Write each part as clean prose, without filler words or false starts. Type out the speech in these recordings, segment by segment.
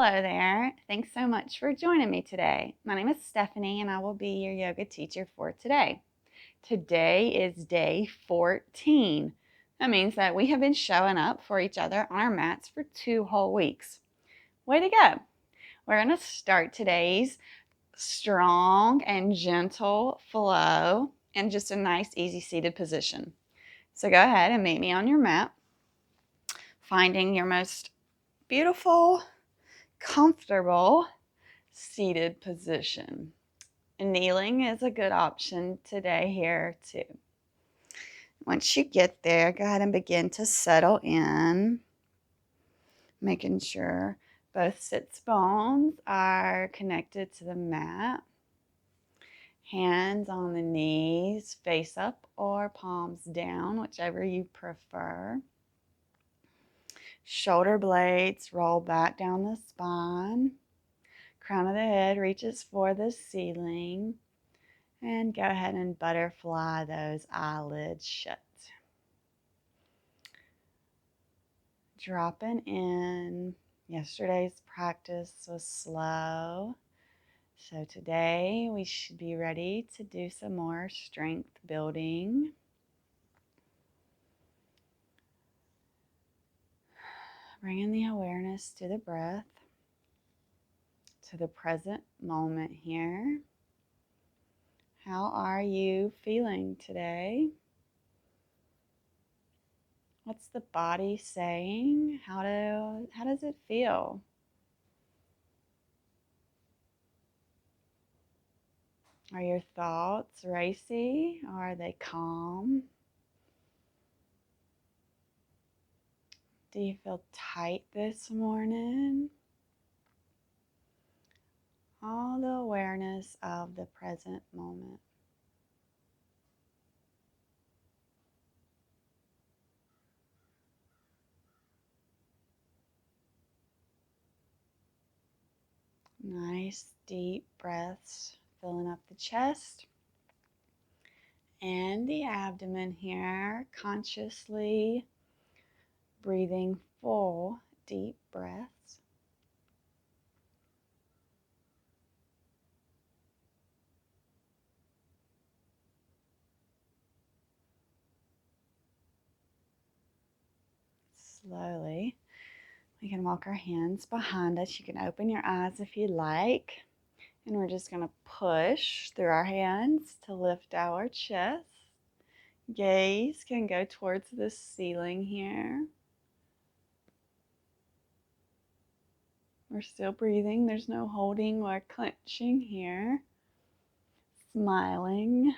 Hello there. Thanks so much for joining me today. My name is Stephanie and I will be your yoga teacher for today. Today is day 14. That means that we have been showing up for each other on our mats for 2 whole weeks. Way to go. We're going to start today's strong and gentle flow in just a nice, easy seated position. So go ahead and meet me on your mat, finding your most beautiful, comfortable seated position. Kneeling is a good option today here too. Once you get there, go ahead and begin to settle in, making sure both sits bones are connected to the mat. Hands on the knees, face up or palms down, whichever you prefer. Shoulder blades roll back down the spine. Crown of the head reaches for the ceiling. And go ahead and butterfly those eyelids shut. Dropping in. Yesterday's practice was slow. So today we should be ready to do some more strength building. Bringing the awareness to the breath, to the present moment here. How are you feeling today? What's the body saying? How does it feel? Are your thoughts racy or are they calm? Do you feel tight this morning? All the awareness of the present moment. Nice deep breaths filling up the chest and the abdomen here, consciously breathing full deep breaths. Slowly, we can walk our hands behind us. You can open your eyes if you like. And we're just going to push through our hands to lift our chest. Gaze can go towards the ceiling here. We're still breathing. There's no holding or clenching here. Smiling.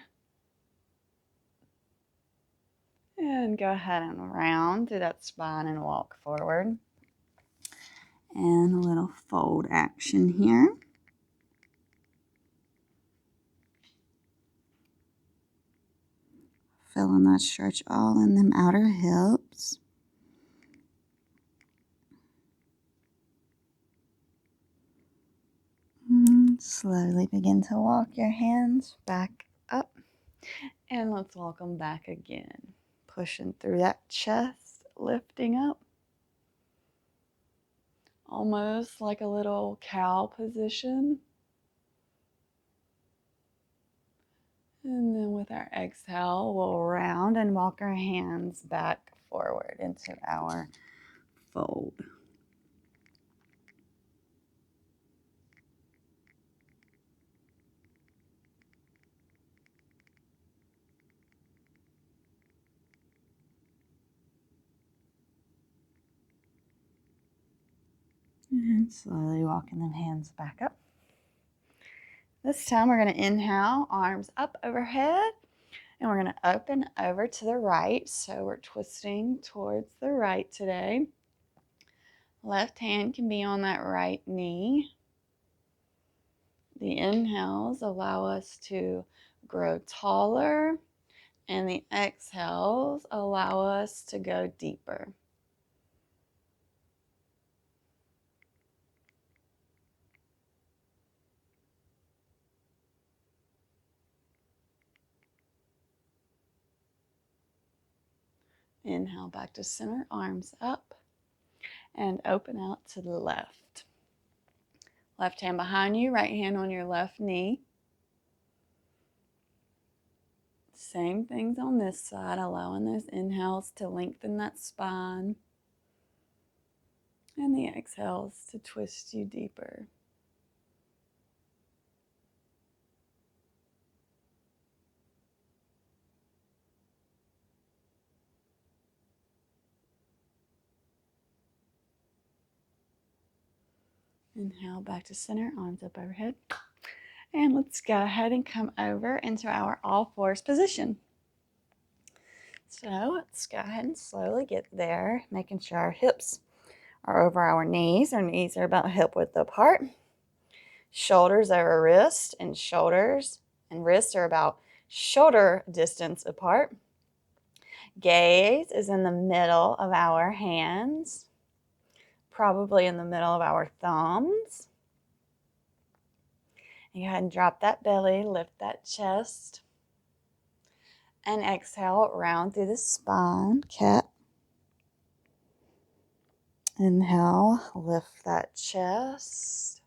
And go ahead and round through that spine and walk forward. And a little fold action here. Feeling that stretch all in them outer hips. Slowly begin to walk your hands back up. And let's walk them back again. Pushing through that chest, lifting up. Almost like a little cow position. And then with our exhale, we'll round and walk our hands back forward into our fold. And slowly walking them hands back up. This time we're going to inhale, arms up overhead, and we're going to open over to the right. So we're twisting towards the right today. Left hand can be on that right knee. The inhales allow us to grow taller, and the exhales allow us to go deeper. Inhale back to center, arms up, and open out to the left. Left hand behind you, right hand on your left knee. Same things on this side, allowing those inhales to lengthen that spine and the exhales to twist you deeper. Inhale back to center, arms up overhead. And let's go ahead and come over into our all fours position. So let's go ahead and slowly get there, making sure our hips are over our knees. Our knees are about hip width apart. Shoulders over wrist, and shoulders and wrists are about shoulder distance apart. Gaze is in the middle of our hands, probably in the middle of our thumbs. And go ahead and drop that belly, lift that chest, and exhale, round through the spine, cat. Inhale, lift that chest,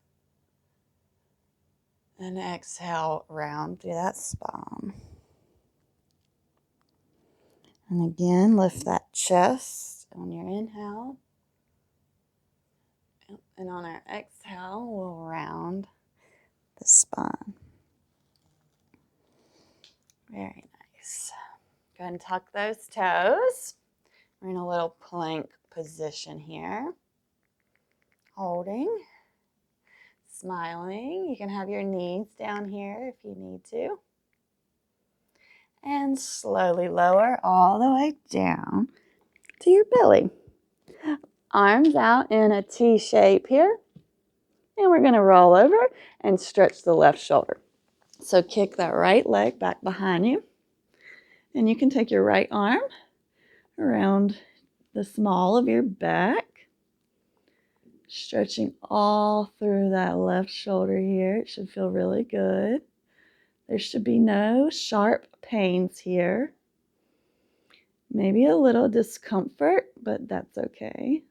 and exhale, round through that spine. And again, lift that chest on your inhale. And on our exhale, we'll round the spine. Very nice. Go ahead and tuck those toes. We're in a little plank position here. Holding. Smiling. You can have your knees down here if you need to. And slowly lower all the way down to your belly. Arms out in a T shape here. And we're going to roll over and stretch the left shoulder. So kick that right leg back behind you. And you can take your right arm around the small of your back, stretching all through that left shoulder here. It should feel really good. There should be no sharp pains here. Maybe a little discomfort, but that's okay.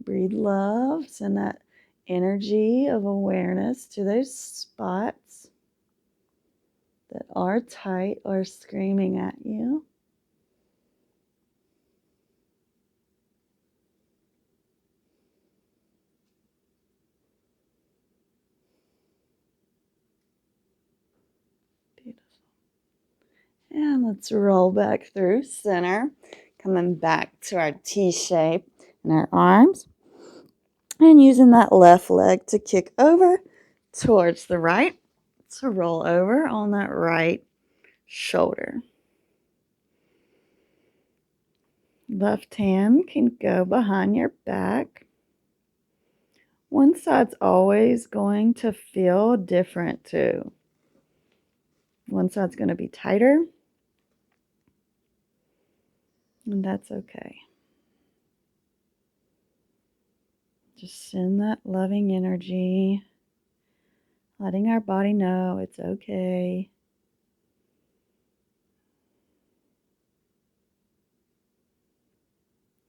Breathe love, send that energy of awareness to those spots that are tight or screaming at you. Beautiful. And let's roll back through center, coming back to our T shape in our arms. And using that left leg to kick over towards the right, to roll over on that right shoulder. Left hand can go behind your back. One side's always going to feel different too. One side's going to be tighter, and that's okay. Just send that loving energy, letting our body know it's okay.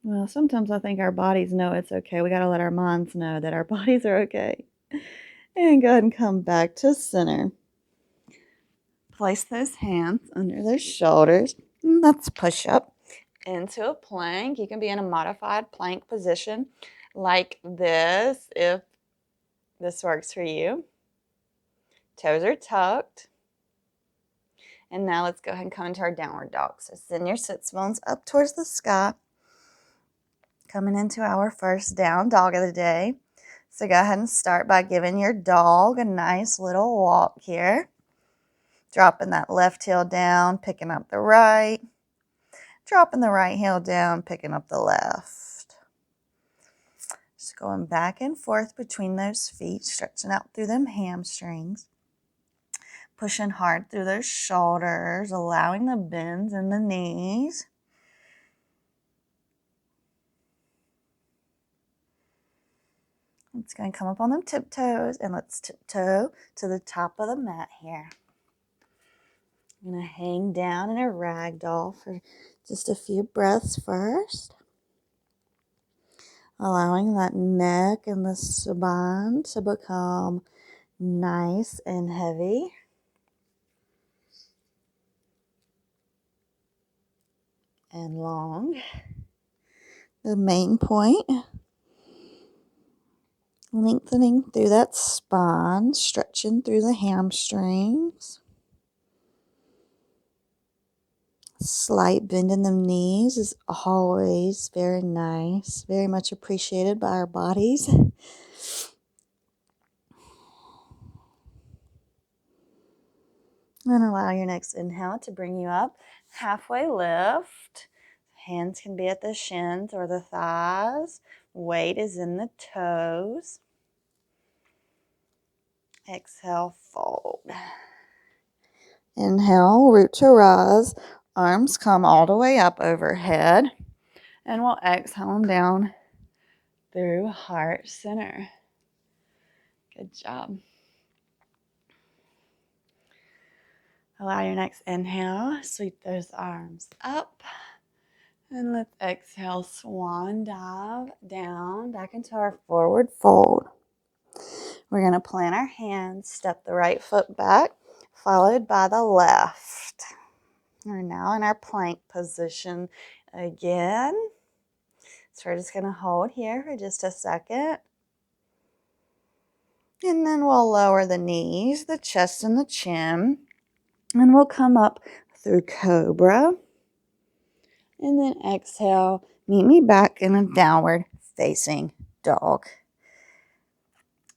Well, sometimes I think our bodies know it's okay. We got to let our minds know that our bodies are okay. And go ahead and come back to center. Place those hands under those shoulders. And let's push up into a plank. You can be in a modified plank position like this if this works for you. Toes are tucked. And now let's go ahead and come into our downward dog. So send your sits bones up towards the sky. Coming into our first down dog of the day. So go ahead and start by giving your dog a nice little walk here. Dropping that left heel down, picking up the right. Dropping the right heel down, picking up the left. Just going back and forth between those feet, stretching out through them hamstrings. Pushing hard through those shoulders, allowing the bends in the knees. It's going to come up on them tiptoes, and let's tiptoe to the top of the mat here. I'm going to hang down in a ragdoll for just a few breaths first. allowing that neck and the spine to become nice and heavy. And long. The main point, lengthening through that spine, stretching through the hamstrings. Slight bend in the knees is always very nice, very much appreciated by our bodies. And allow your next inhale to bring you up. Halfway lift. Hands can be at the shins or the thighs. Weight is in the toes. Exhale, fold. Inhale, root to rise. Arms come all the way up overhead. And we'll exhale them down through heart center. Good job. Allow your next inhale, sweep those arms up. And let's exhale, swan dive down, back into our forward fold. We're going to plant our hands, step the right foot back, followed by the left. We're now in our plank position again. So we're just going to hold here for just a second. And then we'll lower the knees, the chest, and the chin. And we'll come up through cobra. And then exhale, meet me back in a downward facing dog.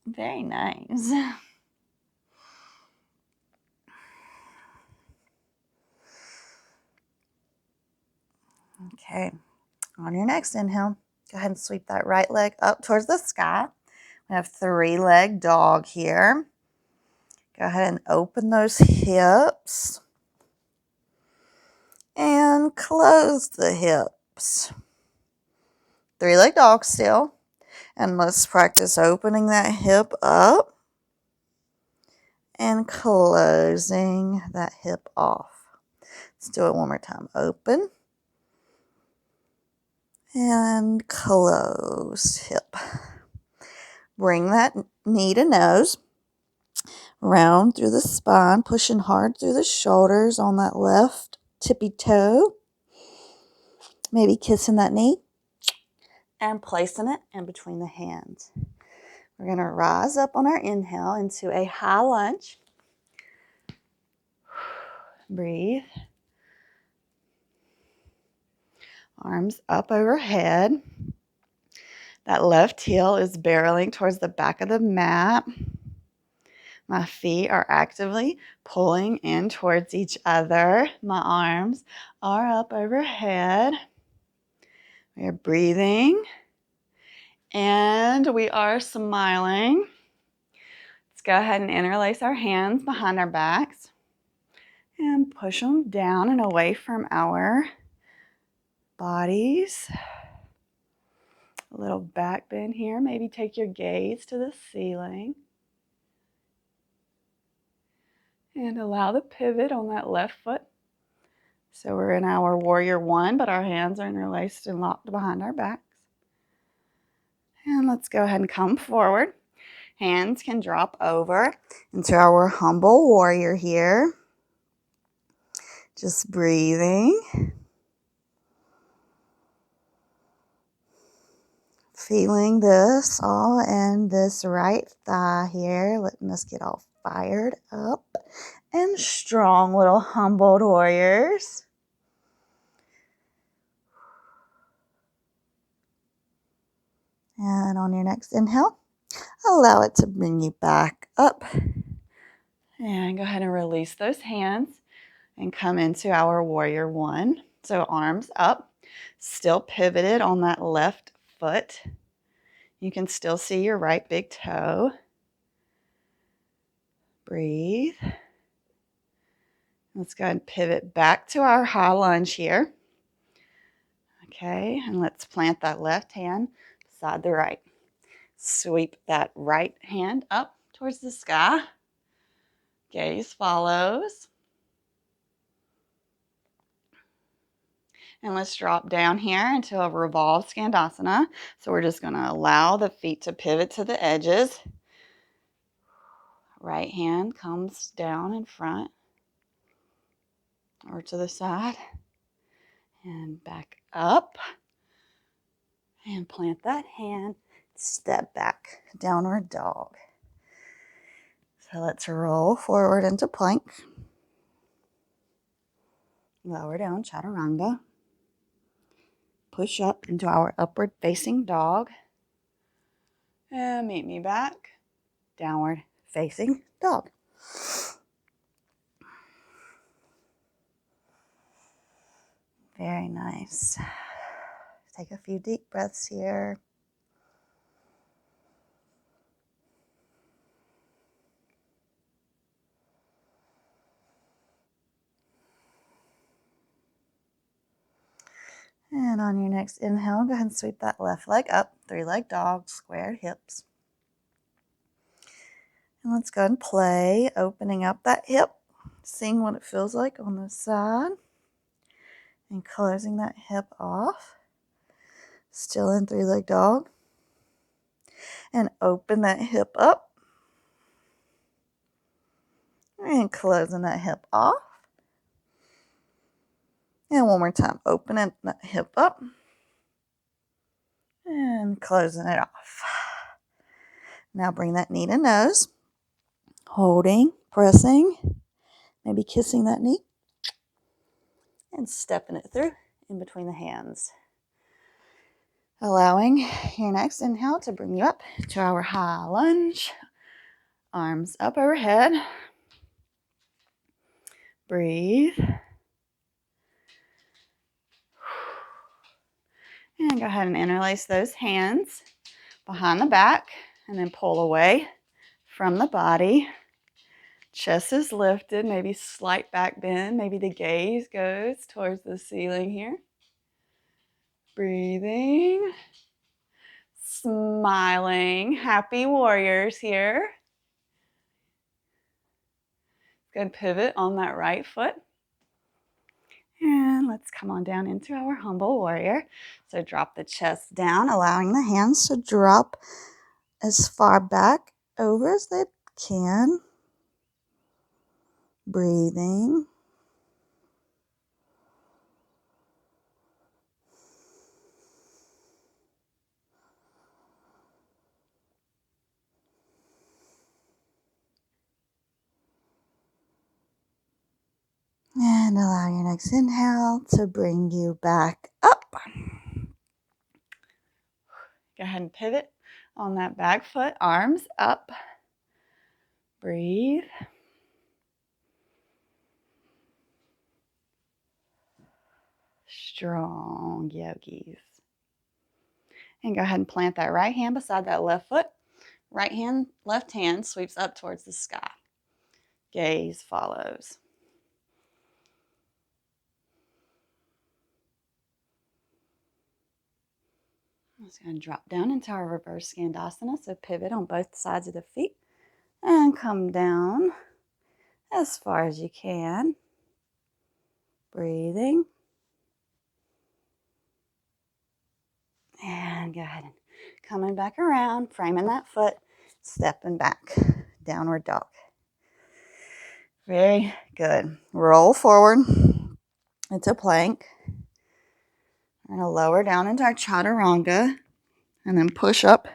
Very nice. Okay, on your next inhale, go ahead and sweep that right leg up towards the sky. We have 3-leg dog here. Go ahead and open those hips. And close the hips. 3-leg dog still. And let's practice opening that hip up and closing that hip off. Let's do it one more time. Open and close hip. Bring that knee to nose. Round through the spine, pushing hard through the shoulders on that left tippy toe. Maybe kissing that knee and placing it in between the hands. We're going to rise up on our inhale into a high lunge. Breathe. Arms up overhead. That left heel is barreling towards the back of the mat. My feet are actively pulling in towards each other. My arms are up overhead. We are breathing. And we are smiling. Let's go ahead and interlace our hands behind our backs and push them down and away from our bodies. A little back bend here. Maybe take your gaze to the ceiling. And allow the pivot on that left foot. So we're in our warrior one, but our hands are interlaced and locked behind our backs. And let's go ahead and come forward. Hands can drop over into our humble warrior here. Just breathing. Feeling this all in this right thigh here, letting us get all fired up and strong, little humbled warriors. And on your next inhale, allow it to bring you back up. And go ahead and release those hands and come into our warrior one. So arms up, still pivoted on that left foot. You can still see your right big toe. Breathe. Let's go ahead and pivot back to our high lunge here. Okay, and let's plant that left hand beside the right. Sweep that right hand up towards the sky. Gaze follows. And let's drop down here into a revolved Skandasana. So we're just going to allow the feet to pivot to the edges. Right hand comes down in front or to the side and back up. And plant that hand, step back, downward dog. So let's roll forward into plank. Lower down, chaturanga. Push up into our upward facing dog. And meet me back, downward facing dog. Very nice. Take a few deep breaths here. And on your next inhale, go ahead and sweep that left leg up, three-leg dog, squared hips. And let's go ahead and play, opening up that hip, seeing what it feels like on the side, and closing that hip off. Still in three-leg dog. And open that hip up. And closing that hip off. And one more time, opening that hip up. And closing it off. Now bring that knee to nose. Holding, pressing, maybe kissing that knee. And stepping it through in between the hands. Allowing your next inhale to bring you up to our high lunge. Arms up overhead. Breathe. And go ahead and interlace those hands behind the back and then pull away from the body. Chest is lifted, maybe slight back bend. Maybe the gaze goes towards the ceiling here. Breathing. Smiling. Happy warriors here. Good pivot on that right foot. And let's come on down into our humble warrior. So drop the chest down, allowing the hands to drop as far back over as they can. Breathing. And allow your next inhale to bring you back up. Go ahead and pivot on that back foot, arms up. Breathe. Strong yogis. And go ahead and plant that right hand beside that left foot. Left hand sweeps up towards the sky. Gaze follows. Let's go and drop down into our reverse Skandasana. So pivot on both sides of the feet and come down as far as you can. Breathing. And go ahead and coming back around, framing that foot, stepping back, downward dog. Very good. Roll forward into plank. We're going to lower down into our chaturanga and then push up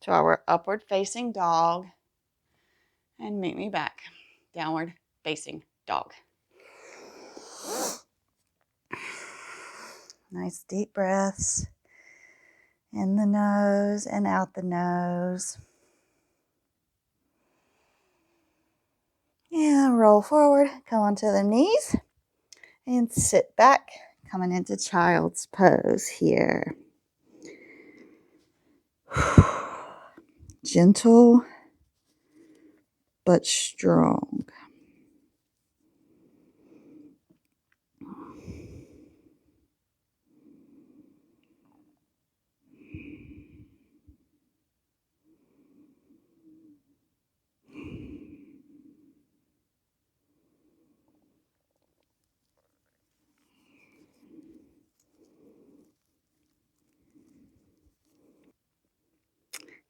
to our upward facing dog and meet me back, downward facing dog. Nice deep breaths in the nose and out the nose. And roll forward, come onto the knees and sit back, coming into child's pose here. Gentle but strong.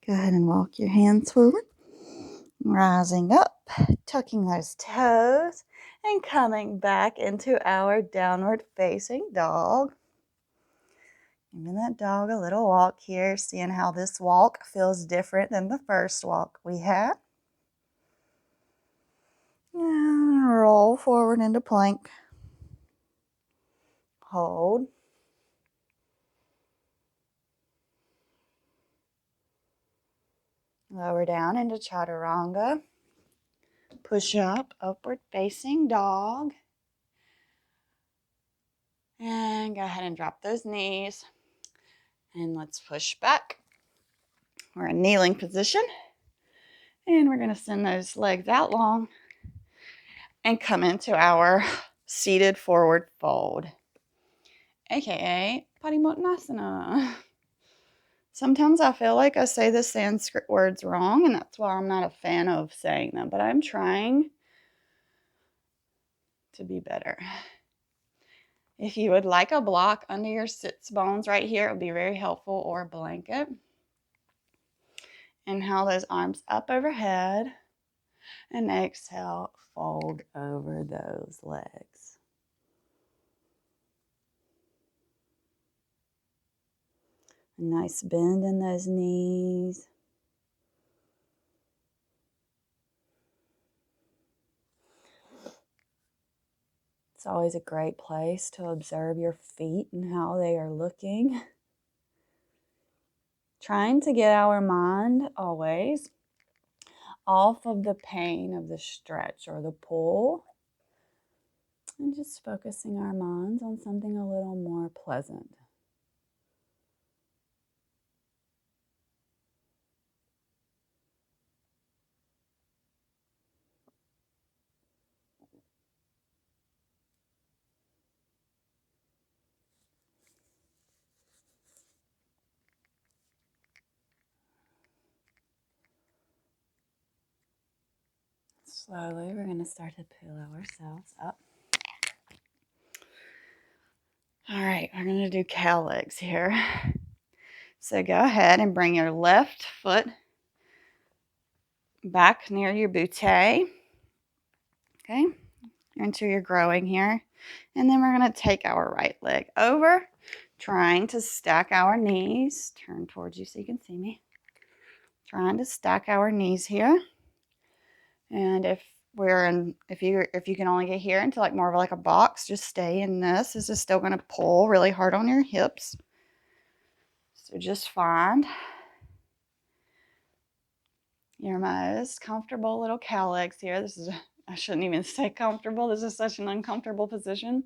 Go ahead and walk your hands forward, rising up, tucking those toes, and coming back into our downward facing dog. Giving that dog a little walk here, seeing how this walk feels different than the first walk we had. And roll forward into plank. Hold. Lower down into chaturanga. Push up, upward facing dog. And go ahead and drop those knees. And let's push back. We're in kneeling position. And we're going to send those legs out long and come into our seated forward fold, aka Padimottanasana. Sometimes I feel like I say the Sanskrit words wrong, and that's why I'm not a fan of saying them, but I'm trying to be better. If you would like a block under your sits bones right here, it would be very helpful, or a blanket. Inhale those arms up overhead, and exhale, fold over those legs. A nice bend in those knees. It's always a great place to observe your feet and how they are looking. Trying to get our mind always off of the pain of the stretch or the pull, and just focusing our minds on something a little more pleasant. Slowly, we're going to start to pull ourselves up. All right, we're going to do cow legs here. So go ahead and bring your left foot back near your bootay. Okay, into your growing here. And then we're going to take our right leg over, trying to stack our knees. Turn towards you so you can see me. Trying to stack our knees here. And if you can only get here into like more of like a box, just stay in this. This is still going to pull really hard on your hips. So just find your most comfortable little cow legs here. I shouldn't even say comfortable. This is such an uncomfortable position.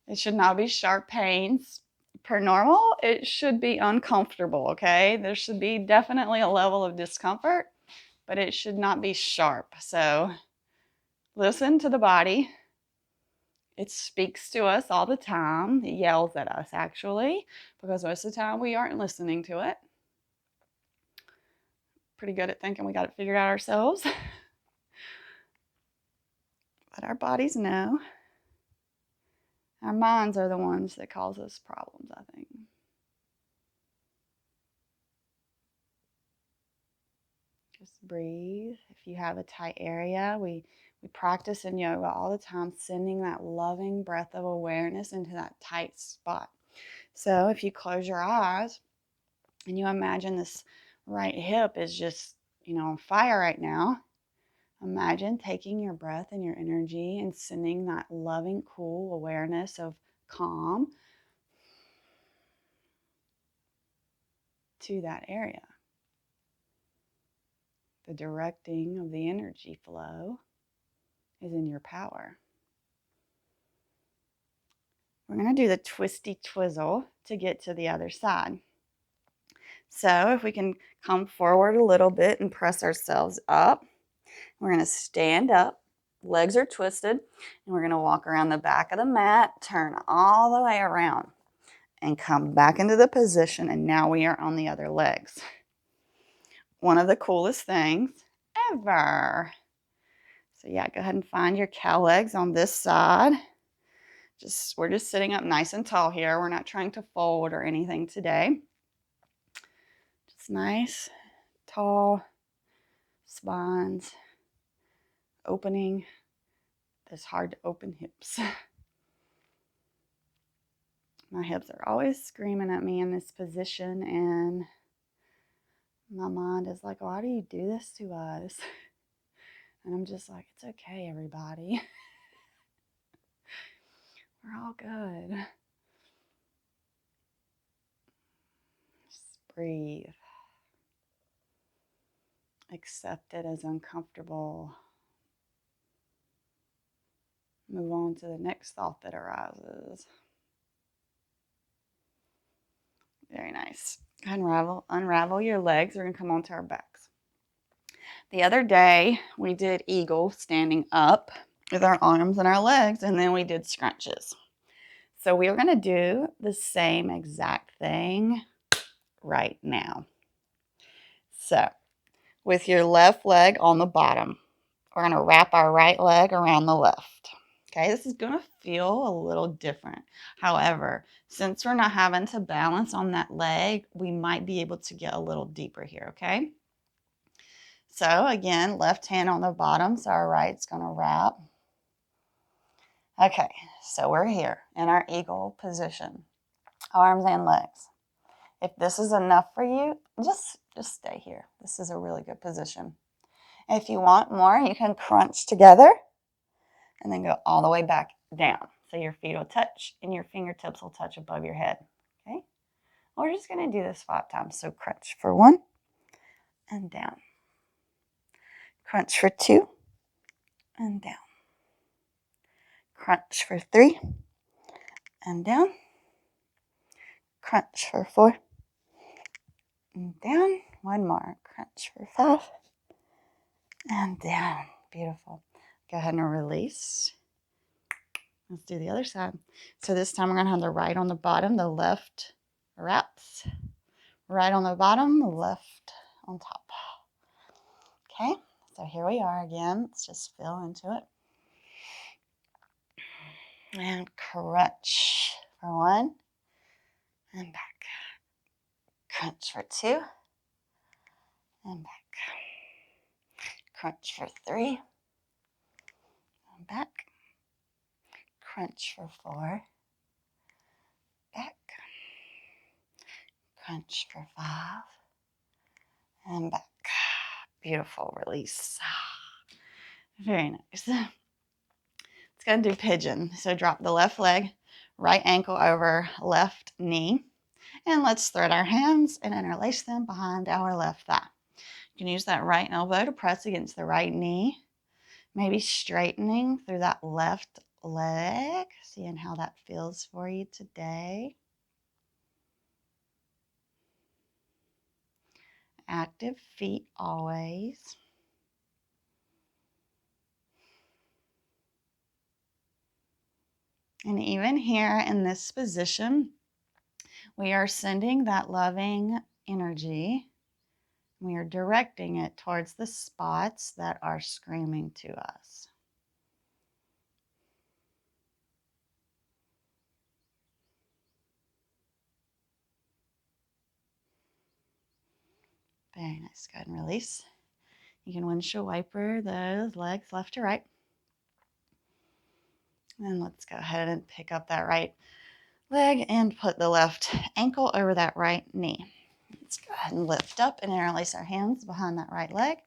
It should not be sharp pains. Per normal, it should be uncomfortable, okay? There should be definitely a level of discomfort, but it should not be sharp. So listen to the body. It speaks to us all the time. It yells at us, actually, because most of the time we aren't listening to it. Pretty good at thinking we got it figured out ourselves. But our bodies know. Our minds are the ones that cause us problems, I think. Just breathe. If you have a tight area, we practice in yoga all the time, sending that loving breath of awareness into that tight spot. So if you close your eyes and you imagine this right hip is just, on fire right now, imagine taking your breath and your energy and sending that loving, cool awareness of calm to that area. The directing of the energy flow is in your power. We're going to do the twisty twizzle to get to the other side. So if we can come forward a little bit and press ourselves up, we're going to stand up. Legs are twisted, and we're going to walk around the back of the mat, turn all the way around, and come back into the position, and now we are on the other legs. One of the coolest things ever. So yeah, go ahead and find your cow legs on this side. We're just sitting up nice and tall here. We're not trying to fold or anything today. It's nice, tall spines, opening those hard to open hips. My hips are always screaming at me in this position, and my mind is like, why do you do this to us? And I'm just like, it's okay, everybody. We're all good. Just breathe. Accept it as uncomfortable. Move on to the next thought that arises. Very nice. Unravel your legs. We're going to come onto our backs. The other day, we did eagle standing up with our arms and our legs, and then we did scrunches. So we are going to do the same exact thing right now. So with your left leg on the bottom, we're going to wrap our right leg around the left. Okay, this is going to feel a little different. However, since we're not having to balance on that leg, we might be able to get a little deeper here, okay? So again, left hand on the bottom, so our right's going to wrap. Okay, so we're here in our eagle position, arms and legs. If this is enough for you, just stay here. This is a really good position. If you want more, you can crunch together and then go all the way back down. So your feet will touch and your fingertips will touch above your head. Okay? We're just going to do this 5 times. So crunch for 1 and down. Crunch for 2 and down. Crunch for 3 and down. Crunch for 4 and down. One more. Crunch for 5 and down. Beautiful. Go ahead and release. Let's do the other side. So this time we're going to have the right on the bottom, the left wraps. Right on the bottom, left on top. Okay, so here we are again. Let's just feel into it. And crunch for 1 and back. Crunch for 2 and back. Crunch for 3 and back. Crunch for 4, back. Crunch for 5 and back. Beautiful release. Very nice. Let's go and do pigeon. So drop the left leg, right ankle over left knee. And let's thread our hands and interlace them behind our left thigh. You can use that right elbow to press against the right knee. Maybe straightening through that left leg. Seeing how that feels for you today. Active feet always. And even here in this position, we are sending that loving energy. We are directing it towards the spots that are screaming to us. Very nice. Go ahead and release. You can windshield wiper those legs left to right. And let's go ahead and pick up that right leg and put the left ankle over that right knee. Let's go ahead and lift up and interlace our hands behind that right leg.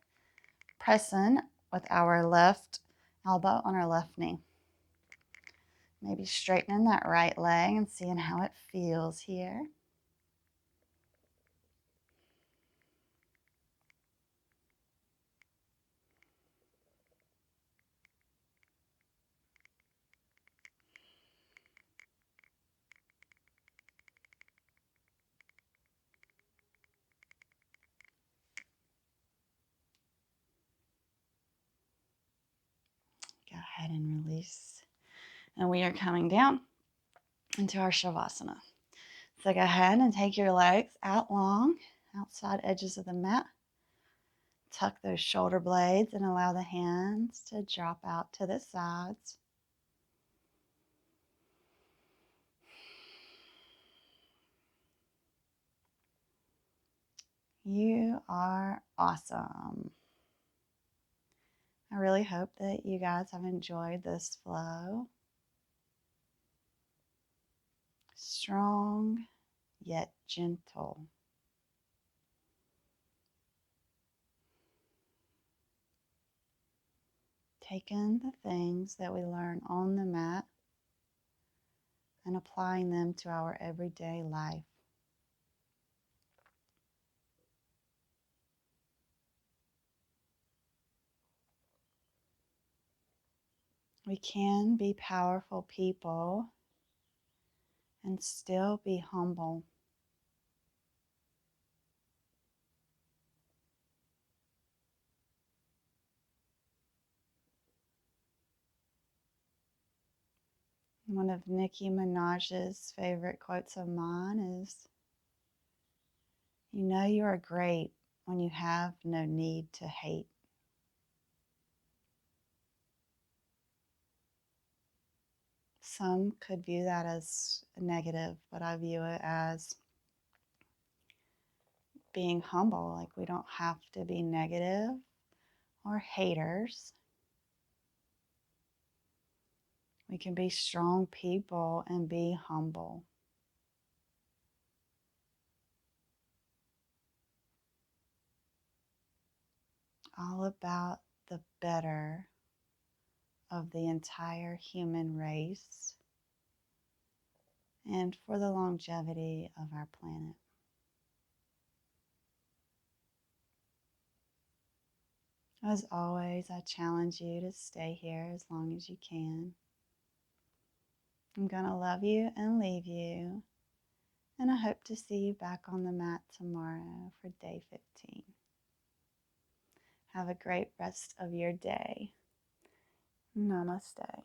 Pressing with our left elbow on our left knee. Maybe straightening that right leg and seeing how it feels here. Go ahead and release. And we are coming down into our Shavasana. So go ahead and take your legs out long, outside edges of the mat. Tuck those shoulder blades and allow the hands to drop out to the sides. You are awesome. I really hope that you guys have enjoyed this flow. Strong yet gentle. Taking the things that we learn on the mat and applying them to our everyday life. We can be powerful people and still be humble. One of Nicki Minaj's favorite quotes of mine is, "You know you are great when you have no need to hate." Some could view that as a negative, but I view it as being humble. Like, we don't have to be negative or haters. We can be strong people and be humble. All about the better of the entire human race and for the longevity of our planet. As always, I challenge you to stay here as long as you can. I'm going to love you and leave you, and I hope to see you back on the mat tomorrow for day 15. Have a great rest of your day. Namaste.